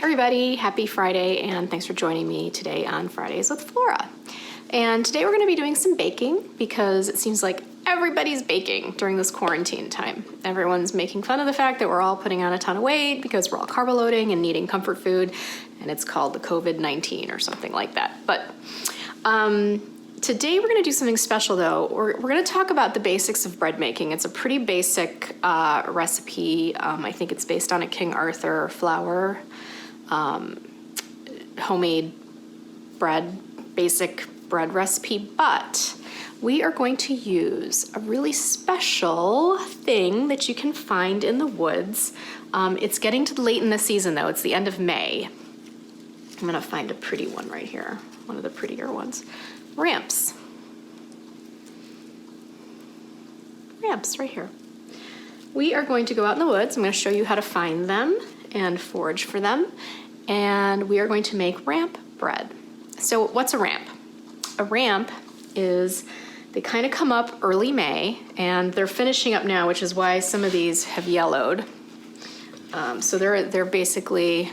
Everybody, happy Friday, and thanks for joining me today on Fridays with Flora. And today we're going to be doing some baking because it seems like everybody's baking during this quarantine time. Everyone's making fun of the fact that we're all putting on a ton of weight because we're all carb loading and needing comfort food, and it's called the COVID-19 or something like that. But today we're going to do something special though. We're going to talk about the basics of bread making. It's a pretty basic recipe. I think it's based on a King Arthur flour homemade bread, basic bread recipe, but we are going to use a really special thing that you can find in the woods. It's getting to late in the season though. It's the end of May. I'm gonna find a pretty one right here, one of the prettier ones. Ramps. Ramps right here. We are going to go out in the woods. I'm going to show you how to find them and forage for them. And we are going to make ramp bread. So what's a ramp? A ramp is, they kind of come up early May and they're finishing up now, which is why some of these have yellowed. So they're basically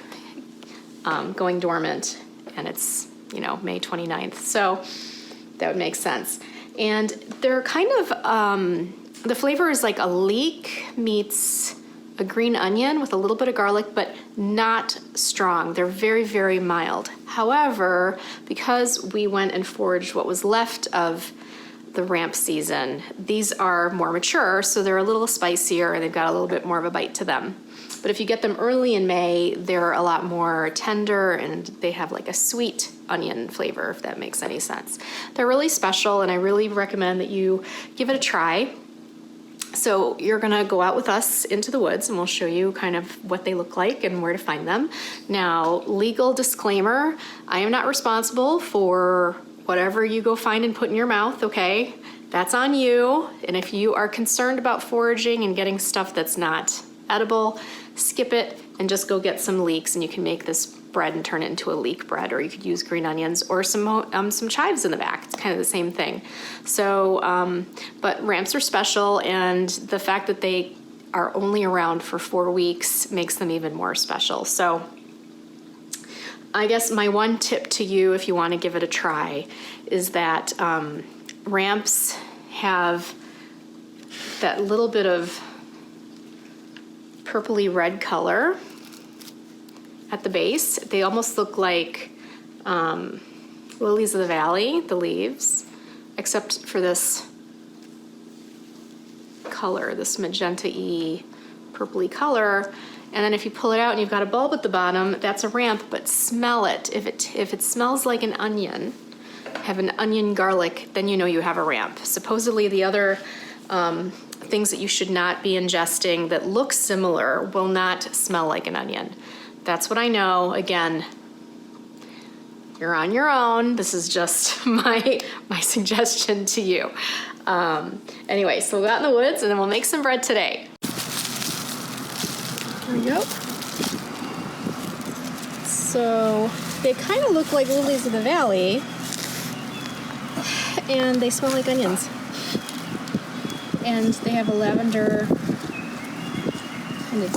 going dormant, and it's, May 29th. So that would make sense. And they're kind of, the flavor is like a leek meets a green onion with a little bit of garlic, but not strong. They're very, very mild. However, because we went and foraged what was left of the ramp season, these are more mature, so they're a little spicier and they've got a little bit more of a bite to them. But if you get them early in May, they're a lot more tender and they have like a sweet onion flavor, if that makes any sense. They're really special and I really recommend that you give it a try. So you're gonna go out with us into the woods and we'll show you kind of what they look like and where to find them. Now, legal disclaimer, I am not responsible for whatever you go find and put in your mouth, okay? That's on you. And if you are concerned about foraging and getting stuff that's not edible, skip it and just go get some leeks and you can make this bread and turn it into a leek bread, or you could use green onions or some chives in the back. It's kind of the same thing. So, but ramps are special, and the fact that they are only around for 4 weeks makes them even more special. So I guess my one tip to you, if you want to give it a try, is that ramps have that little bit of purpley red color at the base. They almost look like lilies of the valley, the leaves, except for this color, this magenta-y purpley color. And then if you pull it out and you've got a bulb at the bottom, that's a ramp, but smell it. If it smells like an onion, have an onion garlic, then you know you have a ramp. Supposedly the other things that you should not be ingesting that look similar will not smell like an onion. That's what I know. Again, you're on your own. This is just my suggestion to you. Anyway, so we'll go out in the woods and then we'll make some bread today. There we go. So they kind of look like lilies of the valley, and they smell like onions. And they have a lavender kind of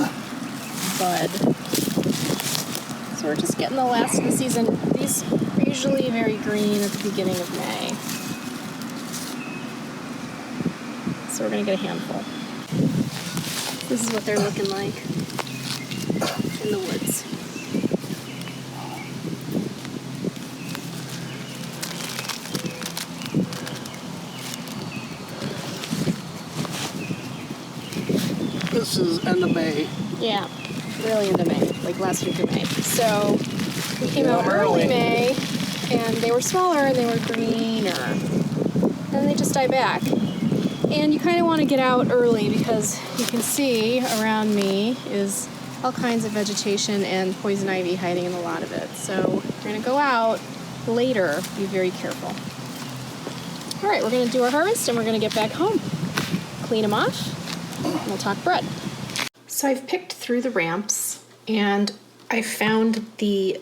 bud. So we're just getting the last of the season. These are usually very green at the beginning of May. So we're gonna get a handful. This is what they're looking like in the woods. This is end of May. Yeah, really into May, like last week of May. So we came out early May, and they were smaller and they were greener. And then they just die back. And you kind of want to get out early because you can see around me is all kinds of vegetation and poison ivy hiding in a lot of it. So you're going to go out later. Be very careful. All right, we're going to do our harvest and we're going to get back home. Clean them off. And we'll talk bread. So I've picked through the ramps and I found the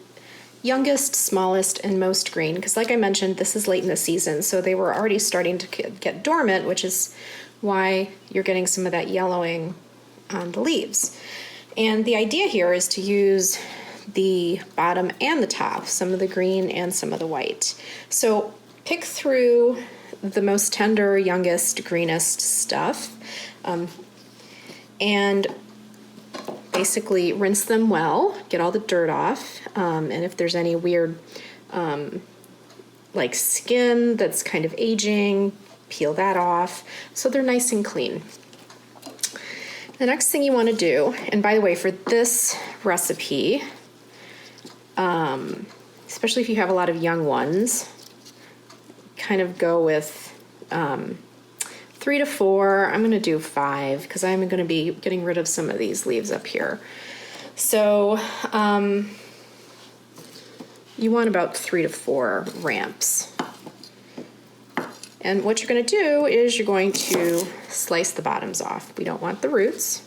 youngest, smallest, and most green, because like I mentioned, this is late in the season, so they were already starting to get dormant, which is why you're getting some of that yellowing on the leaves. And the idea here is to use the bottom and the top, some of the green and some of the white. So pick through the most tender, youngest, greenest stuff, and basically rinse them well, get all the dirt off, and if there's any weird like skin that's kind of aging, peel that off so they're nice and clean. The next thing you want to do, and by the way, for this recipe, especially if you have a lot of young ones, kind of go with 3 to 4. I'm going to do 5 because I'm going to be getting rid of some of these leaves up here. So you want about 3 to 4 ramps. And what you're going to do is you're going to slice the bottoms off. We don't want the roots,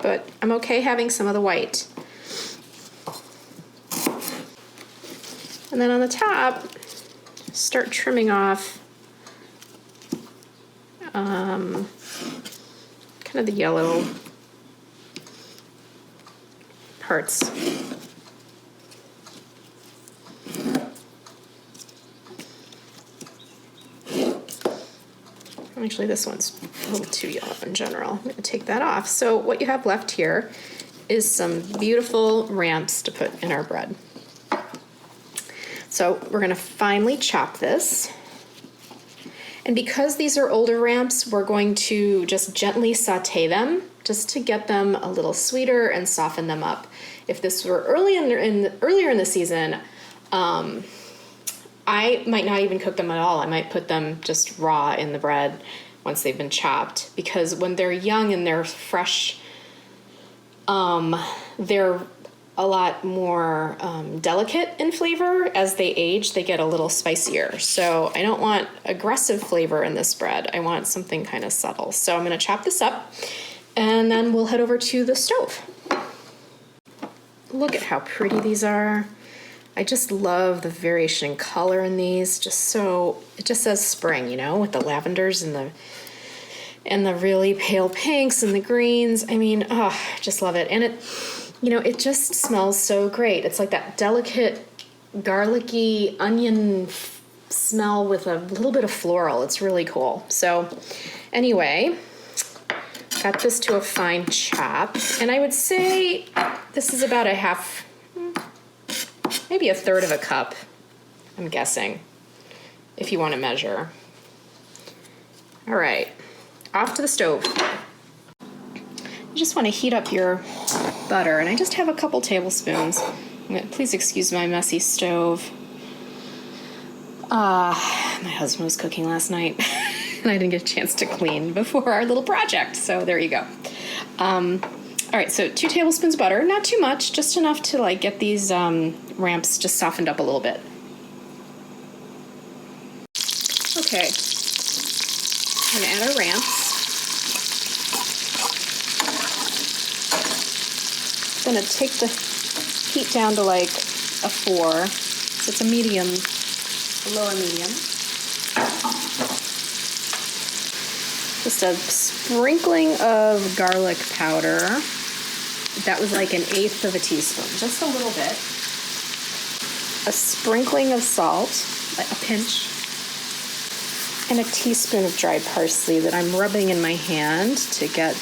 but I'm okay having some of the white. And then on the top, start trimming off kind of the yellow parts. Actually, this one's a little too yellow in general. I'm going to take that off. So what you have left here is some beautiful ramps to put in our bread. So we're going to finely chop this. And because these are older ramps, we're going to just gently saute them just to get them a little sweeter and soften them up. If this were earlier in the season, I might not even cook them at all. I might put them just raw in the bread once they've been chopped, because when they're young and they're fresh, they're a lot more delicate in flavor. As they age, they get a little spicier. So I don't want aggressive flavor in this bread. I want something kind of subtle. So I'm going to chop this up, and then we'll head over to the stove. Look at how pretty these are. I just love the variation in color in these. It just says spring, you know, with the lavenders and the really pale pinks and the greens. I mean, I just love it. And it just smells so great. It's like that delicate garlicky onion smell with a little bit of floral. It's really cool. So anyway, got this to a fine chop, and I would say this is about maybe a third of a cup, I'm guessing, if you want to measure. All right, off to the stove. You just want to heat up your butter, and I just have a couple tablespoons. Please excuse my messy stove. My husband was cooking last night, and I didn't get a chance to clean before our little project, so there you go. All right, so 2 tablespoons of butter, not too much, just enough to get these ramps just softened up a little bit. Okay, I'm gonna add our ramps. I'm gonna take the heat down to like a 4, so it's a medium, a lower medium. Just a sprinkling of garlic powder. That was like 1/8 of a teaspoon, just a little bit. A sprinkling of salt, a pinch, and a teaspoon of dried parsley that I'm rubbing in my hand to get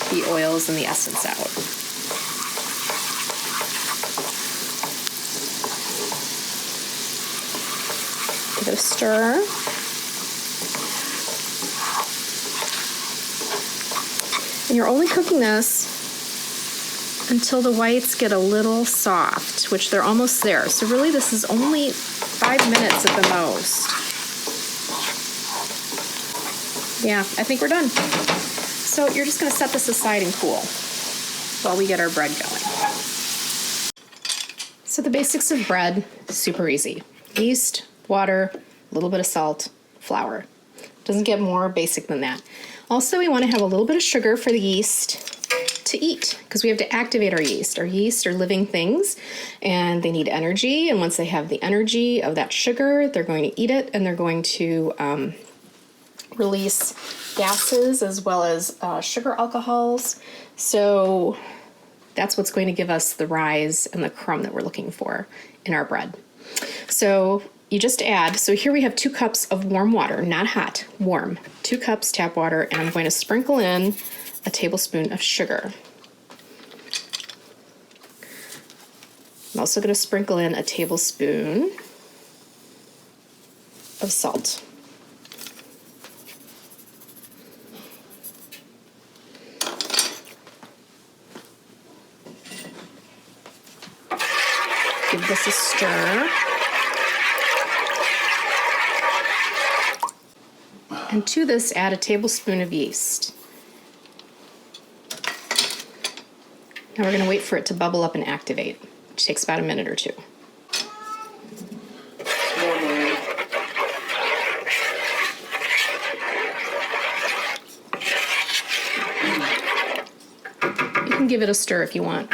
the oils and the essence out. Give it a stir. And you're only cooking this until the whites get a little soft, which they're almost there. So really this is only 5 minutes at the most. Yeah, I think we're done. So you're just gonna set this aside and cool while we get our bread going. So the basics of bread, super easy. Yeast, water, a little bit of salt, flour. Doesn't get more basic than that. Also, we want to have a little bit of sugar for the yeast to eat, because we have to activate our yeast. Our yeast are living things, and they need energy, and once they have the energy of that sugar, they're going to eat it, and they're going to release gases as well as sugar alcohols. So That's what's going to give us the rise and the crumb that we're looking for in our bread. So you just add, so here we have 2 cups of warm water, not hot, warm. 2 cups tap water, and I'm going to sprinkle in a tablespoon of sugar. I'm also going to sprinkle in a tablespoon of salt. Give this a stir. And to this, add a tablespoon of yeast. Now we're going to wait for it to bubble up and activate, which takes about a minute or 2. You can give it a stir if you want.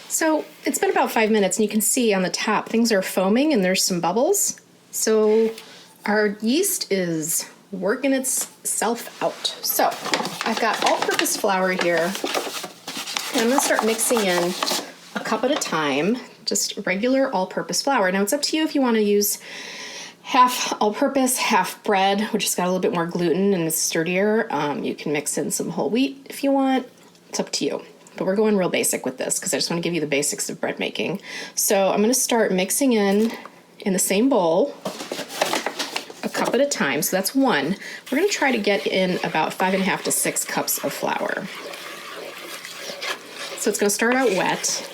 So it's been about 5 minutes, and you can see on the top things are foaming and there's some bubbles. So our yeast is working itself out. So I've got all-purpose flour here, and I'm going to start mixing in a cup at a time, just regular all-purpose flour. Now it's up to you if you want to use half all-purpose, half bread, which has got a little bit more gluten and is sturdier. You can mix in some whole wheat if you want. It's up to you. But we're going real basic with this because I just want to give you the basics of bread making. So I'm going to start mixing in the same bowl, a cup at a time. So that's 1. We're going to try to get in about 5.5 to 6 cups of flour. So it's going to start out wet.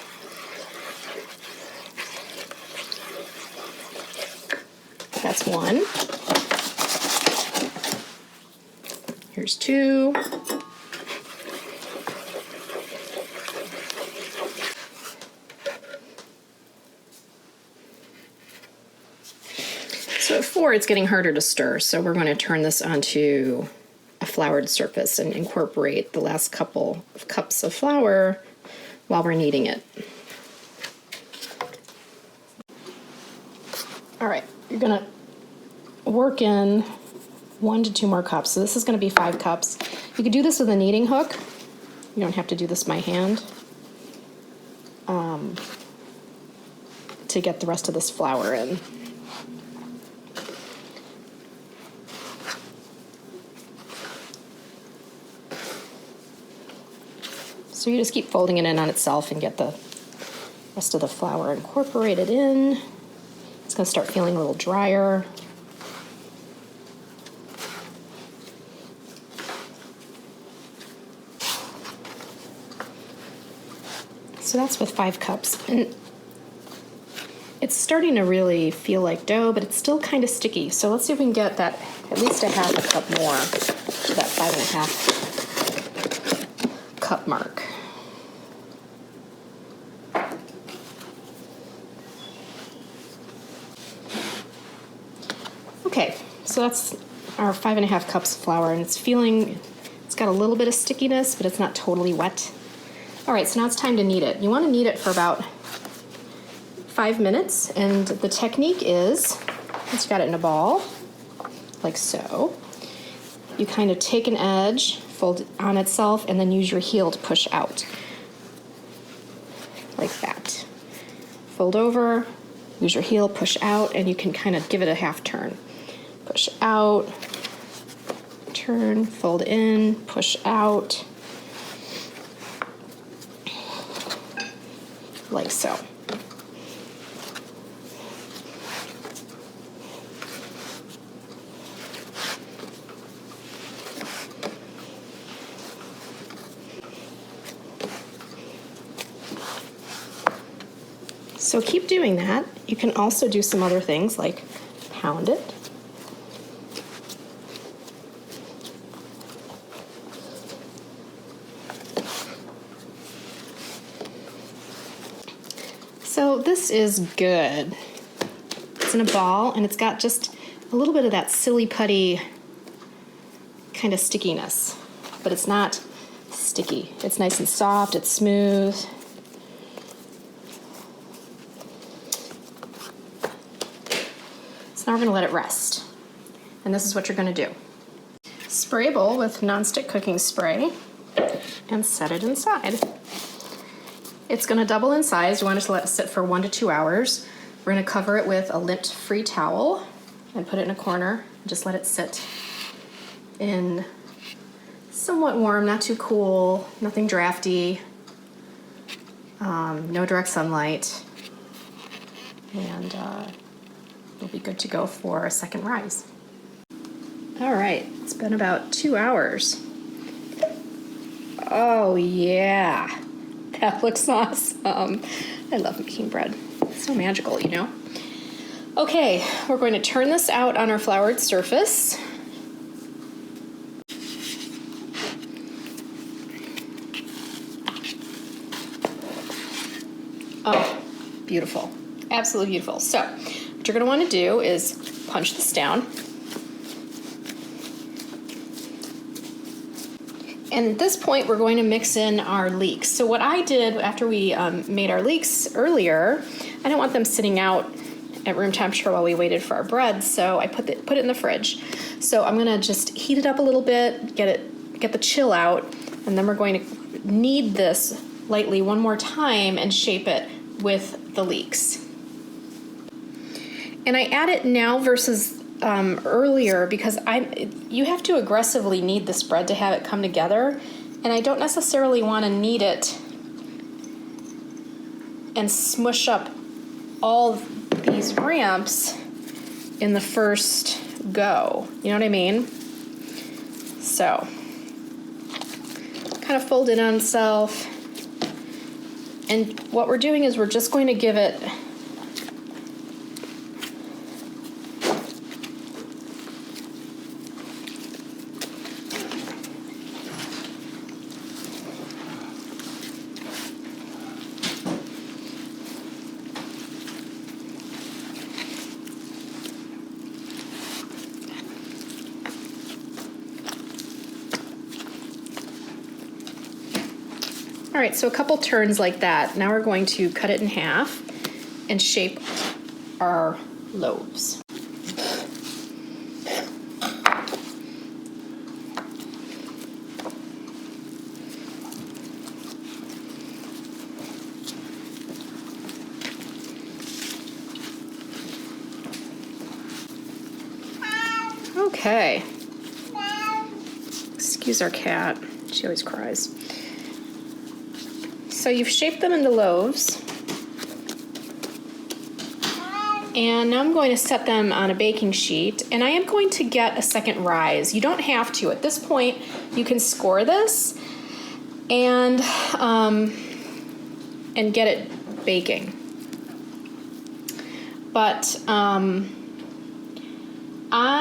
That's 1. Here's 2. So at 4, it's getting harder to stir, so we're going to turn this onto a floured surface and incorporate the last couple of cups of flour while we're kneading it. All right, you're going to work in 1 to 2 more cups. So this is going to be 5 cups. You could do this with a kneading hook. You don't have to do this by hand to get the rest of this flour in. So you just keep folding it in on itself and get the rest of the flour incorporated in. It's going to start feeling a little drier. So that's with 5 cups. And it's starting to really feel like dough, but it's still kind of sticky. So let's see if we can get that at least a half a cup more to that 5.5 cup mark. Okay, so that's our 5.5 cups of flour, and it's got a little bit of stickiness, but it's not totally wet. All right, so now it's time to knead it. You want to knead it for about 5 minutes, and the technique is, once you got it in a ball, like so, you kind of take an edge, fold it on itself, and then use your heel to push out, like that. Fold over, use your heel, push out, and you can kind of give it a half turn. Push out, turn, fold in, push out, like so. So keep doing that. You can also do some other things like pound it. So this is good. It's in a ball, and it's got just a little bit of that silly putty kind of stickiness, but it's not sticky. It's nice and soft, it's smooth. So now we're gonna let it rest. And this is what you're gonna do. Spray a bowl with nonstick cooking spray and set it inside. It's gonna double in size. You want to let it sit for 1 to 2 hours. We're gonna cover it with a lint-free towel and put it in a corner. Just let it sit in somewhat warm, not too cool, nothing drafty, no direct sunlight, and it'll be good to go for a second rise. All right, it's been about 2 hours. Oh yeah, that looks awesome. I love making bread. It's so magical, you know? Okay, we're going to turn this out on our floured surface. Oh, beautiful. Absolutely beautiful. So, what you're going to want to do is punch this down. And at this point, we're going to mix in our leeks. So what I did after we made our leeks earlier, I didn't want them sitting out at room temperature while we waited for our bread, so I put it in the fridge. So I'm gonna just heat it up a little bit, get the chill out, and then we're going to knead this lightly one more time and shape it with the leeks. And I add it now versus earlier because you have to aggressively knead this bread to have it come together, and I don't necessarily want to knead it and smush up all these ramps in the first go. You know what I mean? So kind of fold it on itself, and what we're doing is we're just going to give it All right, so a couple turns like that. Now we're going to cut it in half and shape our loaves. Okay. Excuse our cat. She always cries. So you've shaped them into loaves. And now I'm going to set them on a baking sheet, and I am going to get a second rise. You don't have to. At this point, you can score this and get it baking. But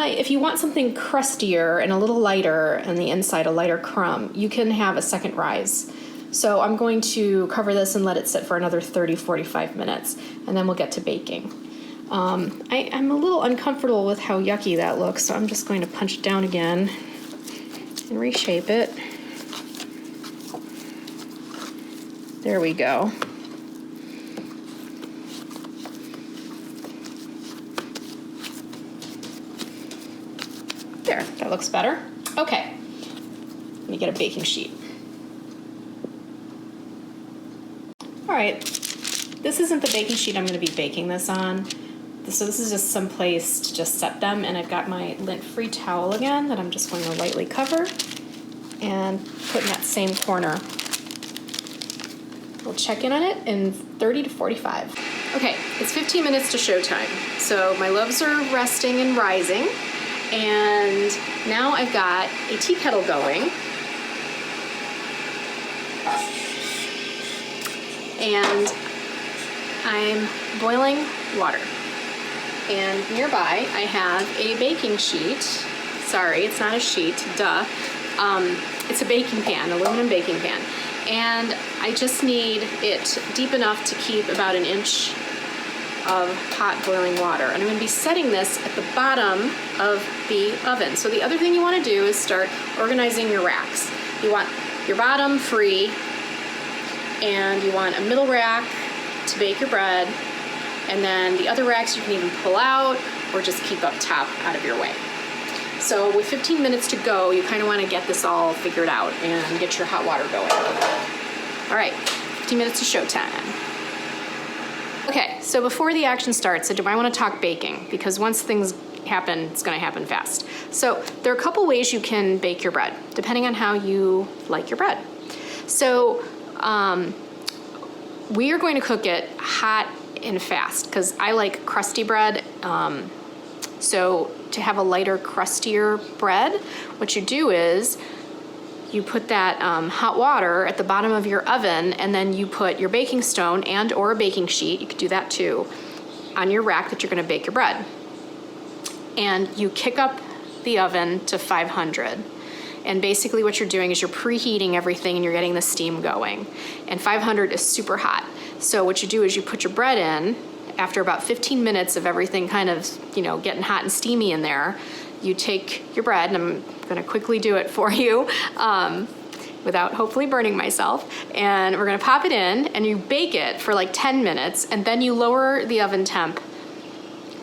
if you want something crustier and a little lighter on the inside, a lighter crumb, you can have a second rise. So I'm going to cover this and let it sit for another 30-45 minutes, and then we'll get to baking. I'm a little uncomfortable with how yucky that looks, so I'm just going to punch it down again and reshape it. There we go. There, that looks better. Okay, let me get a baking sheet. All right, this isn't the baking sheet I'm going to be baking this on. So this is just some place to just set them, and I've got my lint-free towel again that I'm just going to lightly cover and put in that same corner. We'll check in on it in 30 to 45. Okay, it's 15 minutes to showtime. So my loaves are resting and rising, and now I've got a tea kettle going. And I'm boiling water. And nearby I have a baking sheet. Sorry, it's not a sheet, duh. It's a baking pan, aluminum baking pan. And I just need it deep enough to keep about an inch of hot boiling water. And I'm gonna be setting this at the bottom of the oven. So the other thing you wanna do is start organizing your racks. You want your bottom free, and you want a middle rack to bake your bread, and then the other racks you can even pull out or just keep up top out of your way. So with 15 minutes to go, you kind of want to get this all figured out and get your hot water going. All right, 15 minutes to showtime. Okay, so before the action starts, I want to talk baking, because once things happen, it's going to happen fast. So there are a couple ways you can bake your bread, depending on how you like your bread. So we are going to cook it hot and fast, because I like crusty bread. So to have a lighter, crustier bread, what you do is you put that hot water at the bottom of your oven, and then you put your baking stone and or a baking sheet, you could do that too, on your rack that you're gonna bake your bread. And you kick up the oven to 500. And basically what you're doing is you're preheating everything and you're getting the steam going. And 500 is super hot. So what you do is you put your bread in. After about 15 minutes of everything kind of, getting hot and steamy in there, you take your bread, and I'm gonna quickly do it for you without hopefully burning myself, and we're gonna pop it in and you bake it for like 10 minutes, and then you lower the oven temp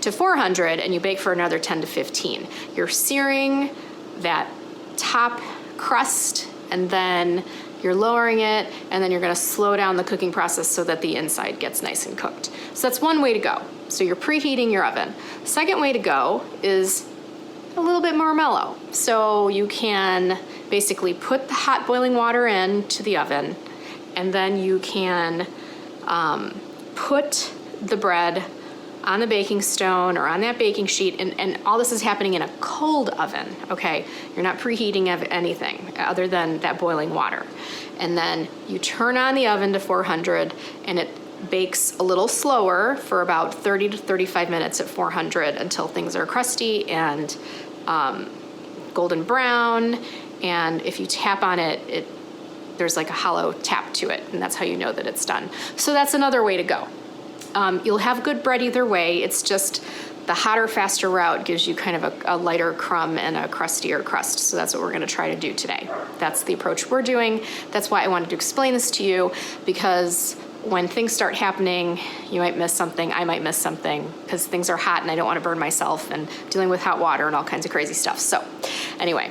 to 400 and you bake for another 10 to 15. You're searing that top crust, and then you're lowering it, and then you're gonna slow down the cooking process so that the inside gets nice and cooked. So that's one way to go. So you're preheating your oven. Second way to go is a little bit more mellow. So you can basically put the hot boiling water into the oven, and then you can put the bread on the baking stone or on that baking sheet, and all this is happening in a cold oven, okay? You're not preheating anything other than that boiling water. And then you turn on the oven to 400, and it bakes a little slower for about 30 to 35 minutes at 400 until things are crusty and golden brown. And if you tap on it, there's like a hollow tap to it, and that's how you know that it's done. So that's another way to go. You'll have good bread either way. It's just the hotter, faster route gives you kind of a lighter crumb and a crustier crust. So that's what we're gonna try to do today. That's the approach we're doing. That's why I wanted to explain this to you, because when things start happening, you might miss something, I might miss something, because things are hot and I don't wanna burn myself, and dealing with hot water and all kinds of crazy stuff. So anyway,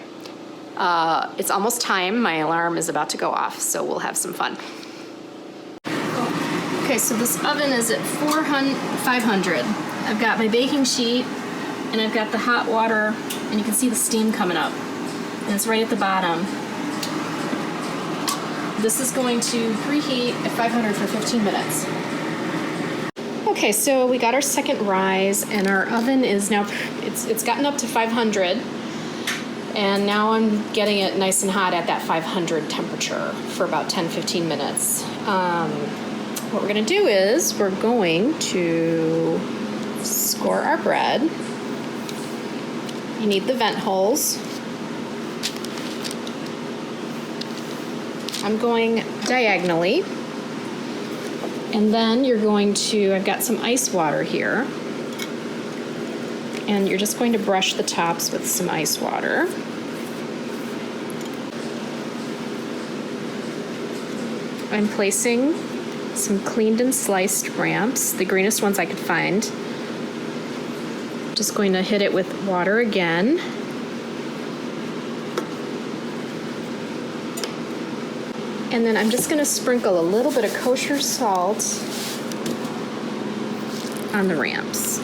it's almost time. My alarm is about to go off, so we'll have some fun. Okay, so this oven is at 500. I've got my baking sheet, and I've got the hot water, and you can see the steam coming up, and it's right at the bottom. This is going to preheat at 500 for 15 minutes. Okay, so we got our second rise, and our oven is now, it's gotten up to 500, and now I'm getting it nice and hot at that 500 temperature for about 10-15 minutes. What we're gonna do is we're going to score our bread. You need the vent holes. I'm going diagonally. And then you're going to, I've got some ice water here. And you're just going to brush the tops with some ice water. I'm placing some cleaned and sliced ramps, the greenest ones I could find. Just going to hit it with water again. And then I'm just going to sprinkle a little bit of kosher salt on the ramps.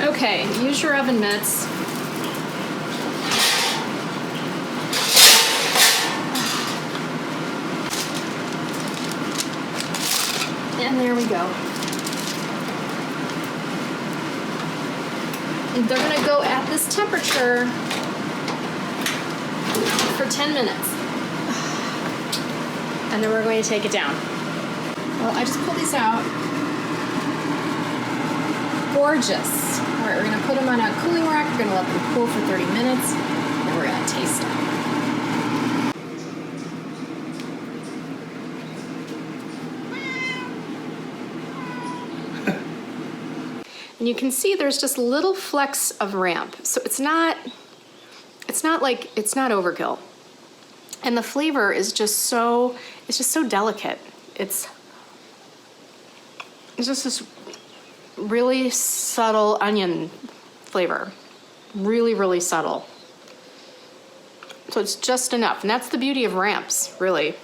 Okay, use your oven mitts. And there we go. And they're gonna go at this temperature for 10 minutes. And then we're going to take it down. Well, I just pulled these out. Gorgeous. All right, we're gonna put them on a cooling rack. We're gonna let them cool for 30 minutes. And we're gonna taste them. And you can see there's just little flecks of ramp. So it's not overkill. And the flavor is just so delicate. It's just this really subtle onion flavor. Really, really subtle. So it's just enough. And that's the beauty of ramps, really.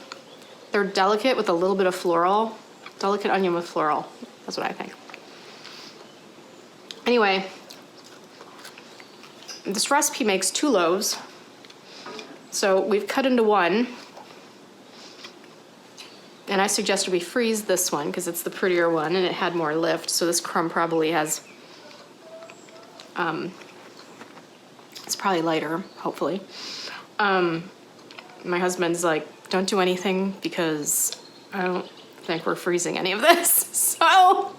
They're delicate with a little bit of floral. Delicate onion with floral. That's what I think. Anyway, this recipe makes 2 loaves. So we've cut into 1. And I suggested we freeze this one because it's the prettier one and it had more lift. So this crumb probably has, it's probably lighter, hopefully. My husband's like, don't do anything because I don't think we're freezing any of this. So,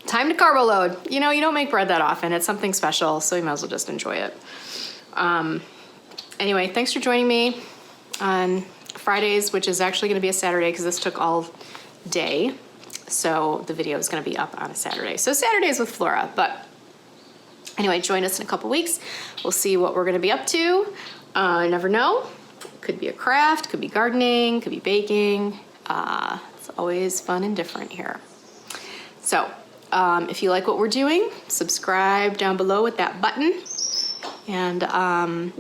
time to carbo load. You know, you don't make bread that often. It's something special, so you might as well just enjoy it. Anyway, thanks for joining me on Fridays, which is actually going to be a Saturday because this took all day. So the video is going to be up on a Saturday. So Saturdays with Flora. But anyway, join us in a couple weeks. We'll see what we're going to be up to. I never know. Could be a craft, could be gardening, could be baking. It's always fun and different here. So if you like what we're doing, subscribe down below with that button. And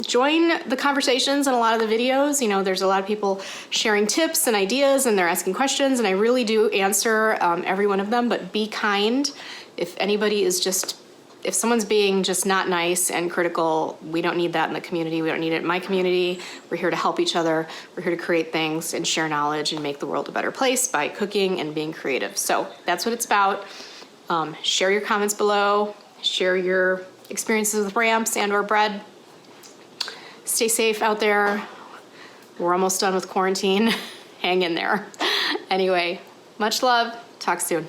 join the conversations in a lot of the videos. You know, there's a lot of people sharing tips and ideas and they're asking questions and I really do answer every one of them, but be kind. If anybody is just, if someone's being just not nice and critical, we don't need that in the community. We don't need it in my community. We're here to help each other. We're here to create things and share knowledge and make the world a better place by cooking and being creative. So that's what it's about. Share your comments below. Share your experiences with ramps and or bread. Stay safe out there. We're almost done with quarantine. Hang in there. Anyway, much love. Talk soon.